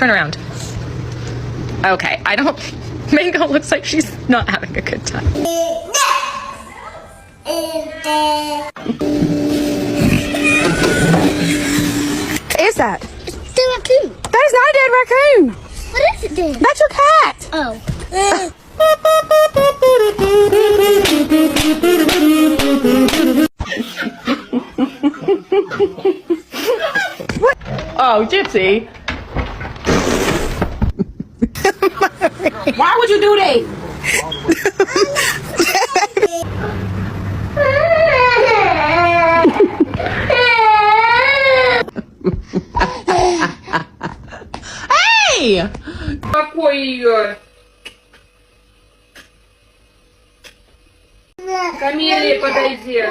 Turn around. Okay, I don't... Mango looks like she's not having a good time. What is that? It's the raccoon. That is not a dead raccoon. What is it then? That's your cat. Oh. What? Oh, Gypsy. Why would you do that? Hey! Какой ее? Камелия, подойди.